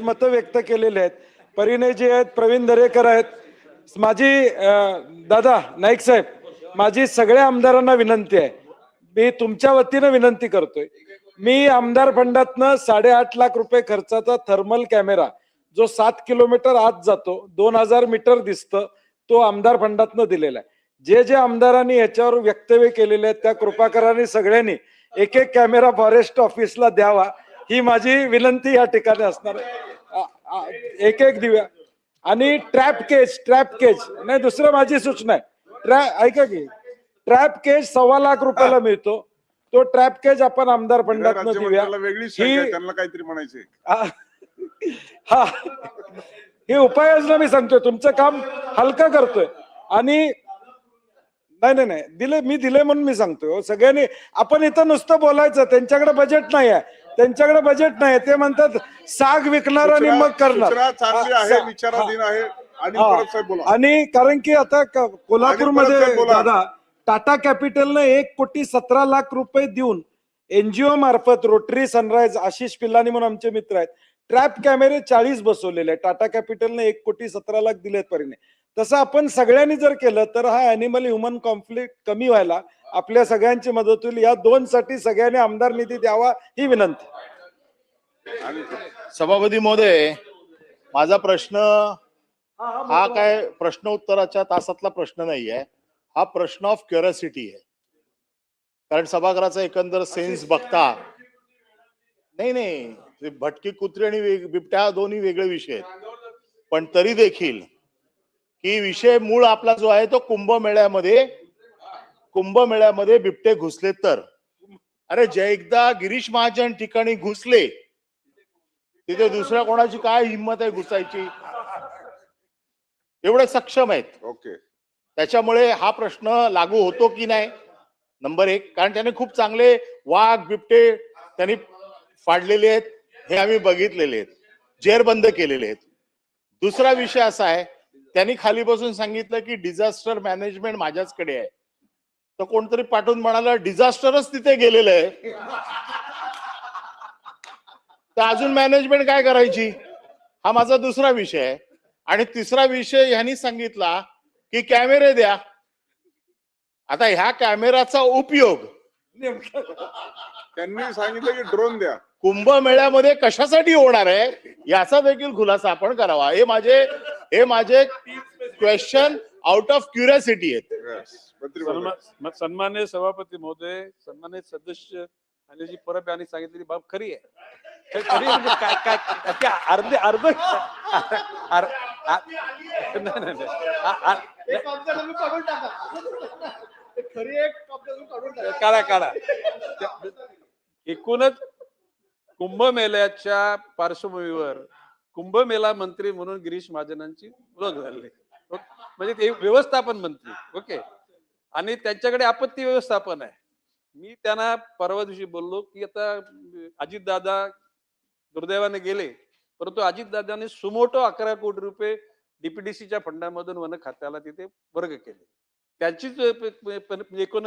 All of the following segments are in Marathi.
मतं व्यक्त केलेले आहेत. परिणयजी आहेत, प्रवीण दरेकर आहेत, माझी दादा नाईक साहेब, माझी सगळ्या आमदारांना विनंती आहे, मी तुमच्या वतीनं विनंती करतोय, मी आमदार फंडातनं 8.5 लाख रुपये खर्चाचा थर्मल कॅमेरा जो 7 किलोमीटर आत जातो, 2000 मीटर दिसतं, तो आमदार फंडातनं दिलेला आहे. जे जे आमदारांनी याच्यावर वक्तव्य केलेले आहेत त्या कृपाकरांनी सगळ्यांनी एक एक कॅमेरा फॉरेस्ट ऑफिसला द्यावा, ही माझी विनंती या ठिकाणी असणार आहे. एक एक दिव्या आणि ट्रॅप केज नाही, दुसरं माझी सूचना आहे, ऐका की ट्रॅप केज 1.25 लाख रुपयाला मिळतो, तो ट्रॅप केज आपण आमदार फंडातनं देऊया. त्यांना काहीतरी म्हणायचे हा, ही उपाययोजना मी सांगतोय, तुमचं काम हलकं करतोय. आणि नाही दिले, मी दिले म्हणून मी सांगतोय. सगळ्यांनी आपण इथं नुसतं बोलायचं, त्यांच्याकडे बजेट नाही आहे, त्यांच्याकडे बजेट नाही, ते म्हणतात साग विकणार आणि मग करणार. आणि कारण की आता कोल्हापूरमध्ये दादा टाटा कॅपिटलनं 1,17,00,000 रुपये देऊन एनजीओ मार्फत रोटरी सनराइज आशिष पिल्लानी म्हणून आमचे मित्र आहेत, ट्रॅप कॅमेरे 40 बसवलेले आहेत. टाटा कॅपिटलने 1,17,00,000 दिलेत परिणे. तसं आपण सगळ्यांनी जर केलं तर हा ॲनिमल ह्युमन कॉन्फ्लिक्ट कमी व्हायला आपल्या सगळ्यांची मदत होईल. या दोनसाठी सगळ्यांनी आमदार निधी द्यावा ही विनंती. सभापती महोदय, माझा प्रश्न हा काय प्रश्न उत्तराच्या तासातला प्रश्न नाही आहे, हा प्रश्न ऑफ क्युरियोसिटी आहे. कारण सभागृहाचा एकंदर सेन्स बघता नाही भटकी कुत्री आणि बिबट्या दोन्ही वेगळे विषय आहेत, पण तरी देखील की विषय मूळ आपला जो आहे तो कुंभमेळ्यामध्ये बिबटे घुसले तर, अरे जे एकदा गिरीश महाजन ठिकाणी घुसले तिथे दुसऱ्या कोणाची काय हिंमत आहे घुसायची, एवढे सक्षम आहेत. ओके, त्याच्यामुळे हा प्रश्न लागू होतो की नाही, नंबर 1. कारण त्याने खूप चांगले वाघ बिबटे त्यांनी फाडलेले आहेत, हे आम्ही बघितलेले आहेत, जेरबंद केलेले आहेत. दुसरा विषय असा आहे, त्यांनी खाली बसून सांगितलं की डिझास्टर मॅनेजमेंट माझ्याचकडे आहे, तर कोणतरी पाठवून म्हणाला डिझास्टरच तिथे गेलेलं आहे, तर अजून मॅनेजमेंट काय करायची, हा माझा दुसरा विषय आहे. आणि तिसरा विषय ह्यांनी सांगितला की कॅमेरे द्या. आता ह्या कॅमेराचा उपयोग त्यांनी सांगितलं की ड्रोन द्या, कुंभमेळ्यामध्ये कशासाठी होणार आहे याचा देखील खुलासा आपण करावा. हे माझे क्वेश्चन आउट ऑफ क्युरियोसिटी आहेत. सन्मान्य सभापती महोदय, सन्मान्य सदस्य अनिलजी परब यांनी सांगितलेली बाब खरी आहे. खरी म्हणजे काय अर्धे काढा. एकूणच कुंभमेळ्याच्या पार्श्वभूमीवर कुंभमेळा मंत्री म्हणून गिरीश महाजनांची ओळख झाली, म्हणजे ते व्यवस्थापन मंत्री. ओके, आणि त्यांच्याकडे आपत्ती व्यवस्थापन आहे. मी त्यांना परवा दिवशी बोललो की आता अजितदादा दुर्दैवाने गेले, परंतु अजितदादांनी सुमोटो 11 कोटी रुपये डीपीडीसीच्या फंडामधून वन खात्याला तिथे वर्ग केले. त्यांचीच एकूण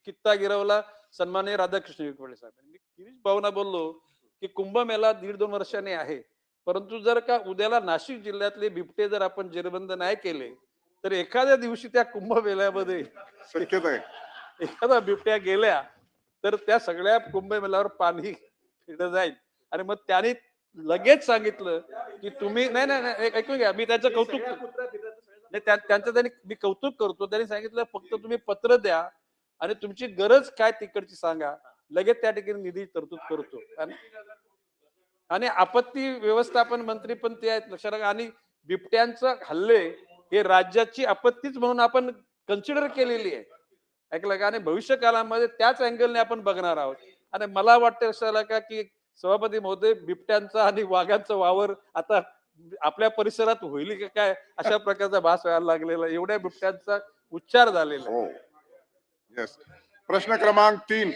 कित्ता गिरवला सन्माननीय राधाकृष्ण विखे साहेबांनी. मी गिरीश भाऊना बोललो की कुंभमेळा 1.5-2 वर्षांनी आहे, परंतु जर का उद्याला नाशिक जिल्ह्यातले बिबटे जर आपण जेरबंद नाही केले तर एखाद्या दिवशी त्या कुंभमेळ्यामध्ये शक्यता आहे एखादा बिबट्या गेल्या तर त्या सगळ्या कुंभमेळ्यावर पाणी फिरलं जाईल. आणि मग त्यांनी लगेच सांगितलं की तुम्ही नाही ऐकून घ्या, मी त्याचं कौतुक त्यांचं मी कौतुक करतो. त्यांनी सांगितलं फक्त तुम्ही पत्र द्या आणि तुमची गरज काय तिकडची सांगा, लगेच त्या ठिकाणी निधी तरतूद करतो. आणि आपत्ती व्यवस्थापन मंत्री पण ते आहेत, लक्षात राखा. आणि बिबट्यांचा हल्ले हे राज्याची आपत्तीच म्हणून आपण कन्सिडर केलेली आहे, ऐकलं का. आणि भविष्य काळामध्ये त्याच अँगलने आपण बघणार आहोत. आणि मला वाटतं असायला का की सभापती महोदय, बिबट्यांचा आणि वाघांचा वावर आता आपल्या परिसरात होईल का काय अशा प्रकारचा भास व्हायला लागलेला, एवढ्या बिबट्यांचा उच्चार झालेला. प्रश्न क्रमांक 3.